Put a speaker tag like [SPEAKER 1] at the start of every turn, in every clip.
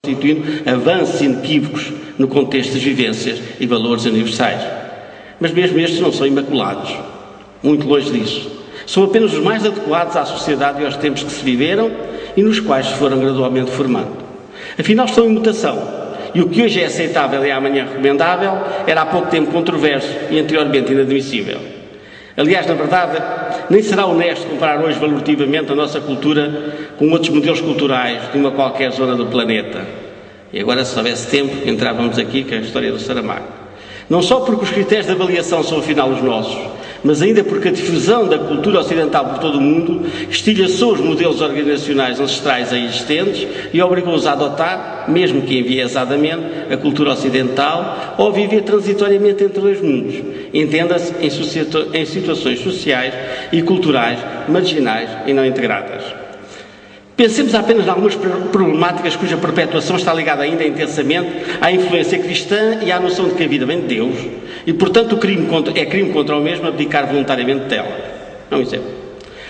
[SPEAKER 1] constituindo avanços inequívocos no contexto das vivências e valores universais. Mas mesmo estes não são imaculados. Muito longe disso. São apenas os mais adequados à sociedade e aos tempos que se viveram e nos quais se foram gradualmente formando. Afinal, estão em mutação. E o que hoje é aceitável e amanhã recomendável era há pouco tempo controverso e anteriormente inadmissível. Aliás, na verdade, nem será honesto comparar hoje valorativamente a nossa cultura com outros modelos culturais de uma qualquer zona do planeta. E agora, se houvesse tempo, entrávamos aqui com a história do Saramago. Não só porque os critérios de avaliação são afinal os nossos, mas ainda porque a difusão da cultura ocidental por todo o mundo estilhaçou os modelos organizacionais ancestrais aí existentes e obrigou-os a adotar, mesmo que enviesadamente, a cultura ocidental ou a viver transitoriamente entre dois mundos, entenda-se em situações sociais e culturais marginais e não integradas. Pensemos apenas em algumas problemáticas cuja perpetuação está ligada ainda intensamente à influência cristã e à noção de que a vida vem de Deus e, portanto, é crime contra o mesmo abdicar voluntariamente dela. É um exemplo.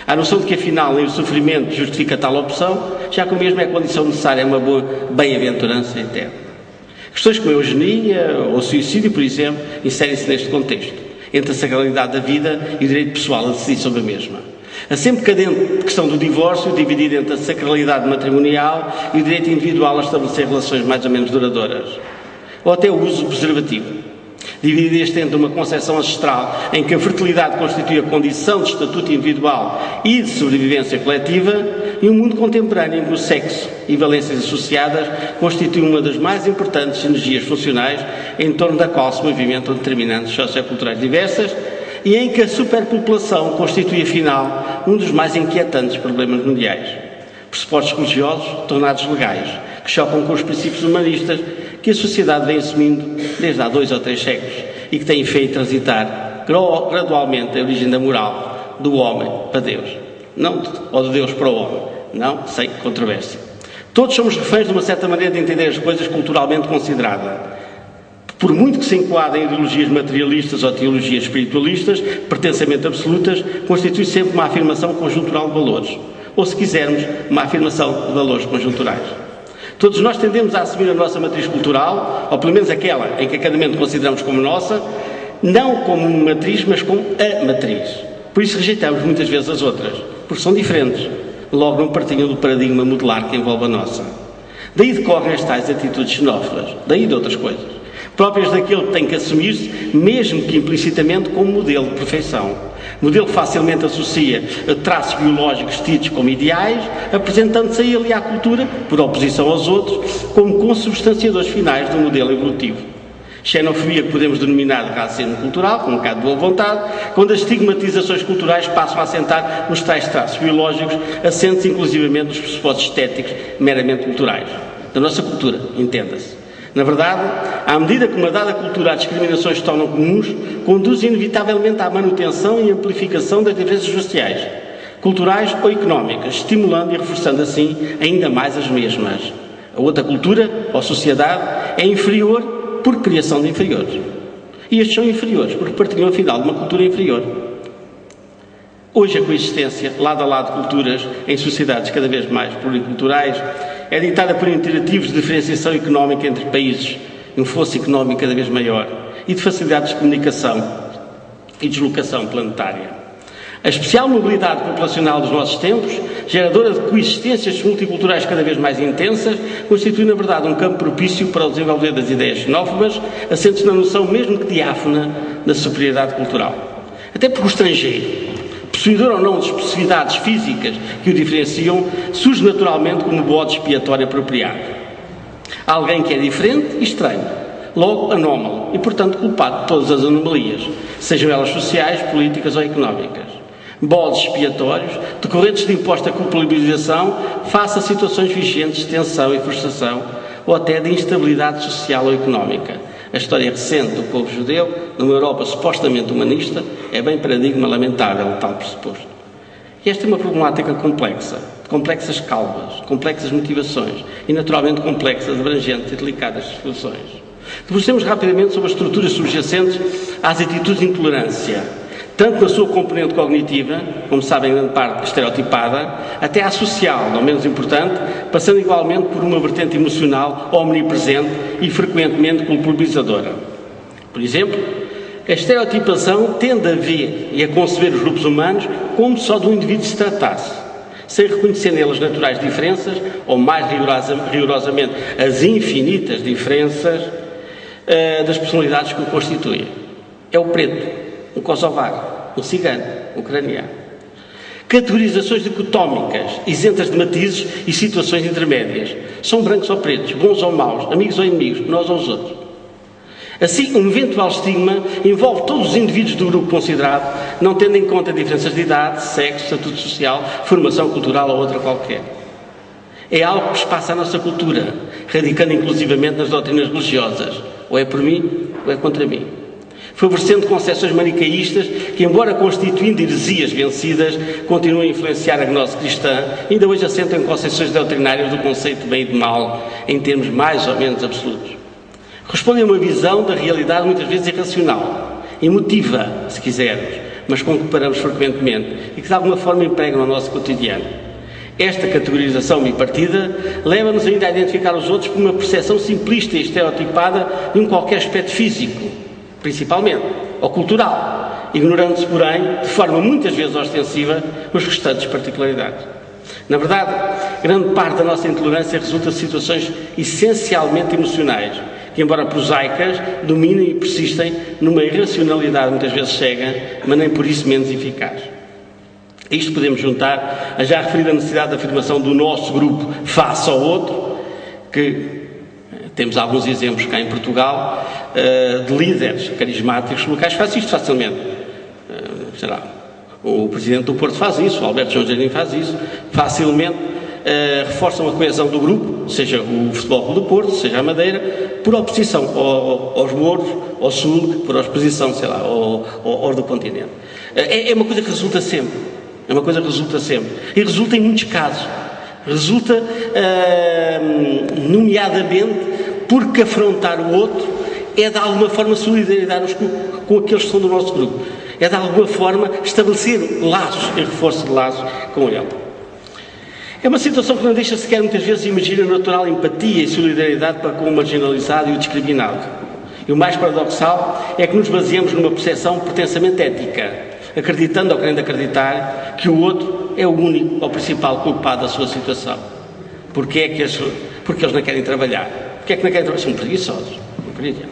[SPEAKER 1] À noção de que, afinal, nem o sofrimento justifica tal opção, já que o mesmo é a condição necessária a uma boa bem-aventurança eterna. Questões como a eugenia ou suicídio, por exemplo, inserem-se neste contexto, entre a sacralidade da vida e o direito pessoal a decidir sobre a mesma. A sempre cadente questão do divórcio, dividida entre a sacralidade matrimonial e o direito individual a estabelecer relações mais ou menos duradouras. Ou até o uso do preservativo. Dividido este entre uma concepção ancestral em que a fertilidade constitui a condição de estatuto individual e de sobrevivência coletiva e um mundo contemporâneo em que o sexo e valências associadas constituem uma das mais importantes energias funcionais em torno da qual se movimentam determinantes socioculturais diversas e em que a superpopulação constitui, afinal, um dos mais inquietantes problemas mundiais. Pressupostos religiosos tornados legais, que chocam com os princípios humanistas que a sociedade vem assumindo desde há 2 ou 3 séculos e que têm feito transitar gradualmente a origem da moral do homem para Deus. Não, ou de Deus para o homem. Não, sem controvérsia. Todos somos reféns de uma certa maneira de entender as coisas culturalmente considerada. Por muito que se enquadrem em ideologias materialistas ou teologias espiritualistas, pertencimento absolutas, constitui sempre uma afirmação conjuntural de valores. Ou, se quisermos, uma afirmação de valores conjunturais. Todos nós tendemos a assumir a nossa matriz cultural, ou pelo menos aquela em que a cada momento consideramos como nossa, não como uma matriz, mas como a matriz. Por isso rejeitamos muitas vezes as outras, porque são diferentes. Logo não partilham do paradigma modular que envolve a nossa. Daí decorrem as tais atitudes xenófobas, daí de outras coisas, próprias daquele que tem que assumir-se, mesmo que implicitamente, como modelo de perfeição. Modelo que facilmente associa traços biológicos tidos como ideais, apresentando-se a ele e à cultura, por oposição aos outros, como consubstanciadores finais do modelo evolutivo. Xenofobia que podemos denominar de racismo cultural, com um bocado de boa vontade, quando as estigmatizações culturais passam a assentar nos tais traços biológicos, assentes inclusivamente nos pressupostos estéticos meramente culturais. Da nossa cultura, entenda-se. Na verdade, à medida que uma dada cultura as discriminações se tornam comuns, conduz inevitavelmente à manutenção e amplificação das diferenças sociais, culturais ou económicas, estimulando e reforçando assim ainda mais as mesmas. A outra cultura, ou sociedade, é inferior por criação de inferiores. E estes são inferiores porque partilham afinal de uma cultura inferior. Hoje a coexistência, lado a lado de culturas, em sociedades cada vez mais pluriculturais, é ditada por imperativos de diferenciação económica entre países, um fosso económico cada vez maior, e de facilidades de comunicação e deslocação planetária. A especial mobilidade populacional dos nossos tempos, geradora de coexistências multiculturais cada vez mais intensas, constitui, na verdade, um campo propício para o desenvolver das ideias xenófobas, assentes na noção, mesmo que diáfana, da superioridade cultural. Até porque o estrangeiro, possuidor ou não de especificidades físicas que o diferenciam, surge naturalmente como bode expiatório apropriado. Alguém que é diferente e estranho, logo anómalo e, portanto, culpado de todas as anomalias, sejam elas sociais, políticas ou económicas. Bodes expiatórios, decorrentes de imposta culpabilização face a situações vigentes de tensão e frustração ou até de instabilidade social ou económica. A história recente do povo judeu, numa Europa supostamente humanista, é bem paradigma lamentável de tal pressuposto. E esta é uma problemática complexa, de complexas causas, complexas motivações e, naturalmente, complexas, abrangentes e delicadas soluções. Debrucemos rapidamente sobre as estruturas subjacentes às atitudes de intolerância, tanto na sua componente cognitiva, como sabem, em grande parte estereotipada, até à social, não menos importante, passando igualmente por uma vertente emocional omnipresente e frequentemente culpabilizadora. Por exemplo, a estereotipação tende a ver e a conceber os grupos humanos como só de um indivíduo se tratasse, sem reconhecer nelas naturais diferenças, ou mais rigorosamente as infinitas diferenças das personalidades que o constituem. É o preto, o kosovar, o cigano, o ucraniano. Categorizações dicotómicas, isentas de matizes e situações intermédias. São brancos ou pretos, bons ou maus, amigos ou inimigos, nós ou os outros. Assim, um eventual estigma envolve todos os indivíduos do grupo considerado, não tendo em conta diferenças de idade, sexo, estatuto social, formação cultural ou outra qualquer. É algo que passa a nossa cultura, radicando inclusivamente nas doutrinas religiosas. Ou é por mim, ou é contra mim. Favorecendo concepções manicaístas que, embora constituindo heresias vencidas, continuam a influenciar a gnose cristã, ainda hoje assentam em concepções doutrinárias do conceito de bem e de mal, em termos mais ou menos absolutos. Respondem a uma visão da realidade muitas vezes irracional, emotiva, se quisermos, mas com que paramos frequentemente e que de alguma forma empregam no nosso cotidiano. Esta categorização bipartida leva-nos ainda a identificar os outros por uma percepção simplista e estereotipada de um qualquer aspecto físico, principalmente, ou cultural, ignorando-se, porém, de forma muitas vezes ostensiva, os restantes particularidades. Na verdade, grande parte da nossa intolerância resulta de situações essencialmente emocionais, que, embora prosaicas, dominam e persistem numa irracionalidade muitas vezes cega, mas nem por isso menos eficaz. A isto podemos juntar a já referida necessidade de afirmação do nosso grupo face ao outro, que temos alguns exemplos cá em Portugal, de líderes carismáticos locais que fazem isto facilmente. Sei lá, o Presidente do Porto faz isso, o Alberto João Jardim faz isso, facilmente reforçam a coesão do grupo, seja o Futebol Clube do Porto, seja a Madeira, por oposição aos Mouros, ao Sul, por oposição, sei lá, ao do continente. É uma coisa que resulta sempre. É uma coisa que resulta sempre. E resulta em muitos casos. Resulta, nomeadamente, porque afrontar o outro é de alguma forma solidarizar-nos com aqueles que são do nosso grupo. É de alguma forma estabelecer laços e reforço de laços com ele. É uma situação que não deixa sequer muitas vezes imaginar a natural empatia e solidariedade para com o marginalizado e o discriminado. E o mais paradoxal é que nos baseamos numa percepção pretensamente ética, acreditando ou querendo acreditar que o outro é o único ou principal culpado da sua situação. Porque eles não querem trabalhar. Porque é que não querem trabalhar? São preguiçosos. Não acreditam.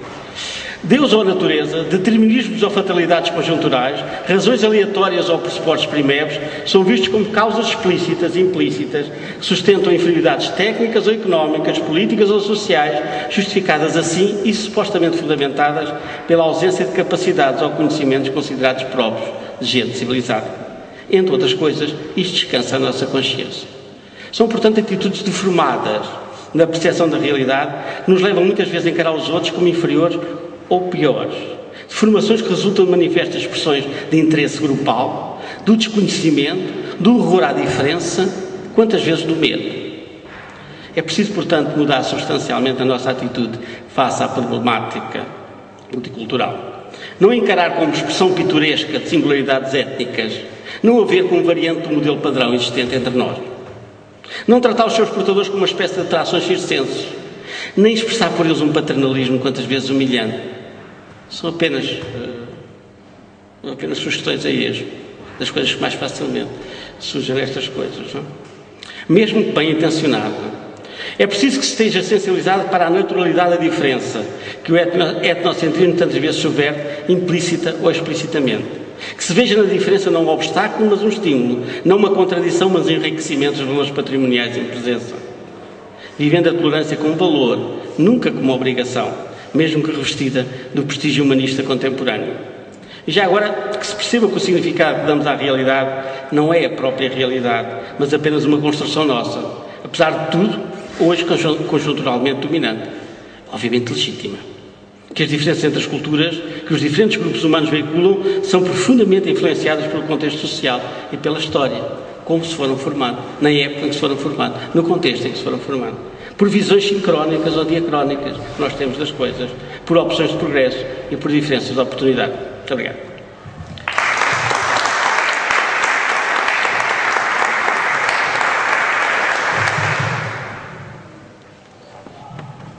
[SPEAKER 1] Deus ou a natureza, determinismos ou fatalidades conjunturais, razões aleatórias ou pressupostos primérios, são vistos como causas explícitas e implícitas que sustentam inferioridades técnicas ou económicas, políticas ou sociais, justificadas assim e supostamente fundamentadas pela ausência de capacidades ou conhecimentos considerados próprios de gente civilizada. Entre outras coisas, isto descansa a nossa consciência. São, portanto, atitudes deformadas na percepção da realidade que nos levam muitas vezes a encarar os outros como inferiores ou piores. Deformações que resultam de manifestas expressões de interesse grupal, do desconhecimento, do horror à diferença, quantas vezes do medo. É preciso, portanto, mudar substancialmente a nossa atitude face à problemática multicultural. Não encarar como expressão pitoresca de singularidades étnicas, não haver como variante do modelo padrão existente entre nós. Não tratar os seus portadores como uma espécie de atrações circenses, nem expressar por eles um paternalismo quantas vezes humilhante. São apenas sugestões a esmo, das coisas que mais facilmente surgem estas coisas. Não? Mesmo que bem intencionado, é preciso que se esteja sensibilizado para a naturalidade da diferença, que o etnocentrismo tantas vezes subverte, implícita ou explicitamente. Que se veja na diferença não um obstáculo, mas um estímulo, não uma contradição, mas um enriquecimento dos valores patrimoniais em presença. Vivendo a tolerância como valor, nunca como obrigação, mesmo que revestida do prestígio humanista contemporâneo. E já agora, que se perceba que o significado que damos à realidade não é a própria realidade, mas apenas uma construção nossa, apesar de tudo, hoje conjunturalmente dominante, obviamente legítima. Que as diferenças entre as culturas que os diferentes grupos humanos veiculam são profundamente influenciadas pelo contexto social e pela história, como se foram formados, na época em que se foram formados, no contexto em que se foram formados. Por visões sincrónicas ou diacrónicas que nós temos das coisas, por opções de progresso e por diferenças de oportunidade. Muito obrigado.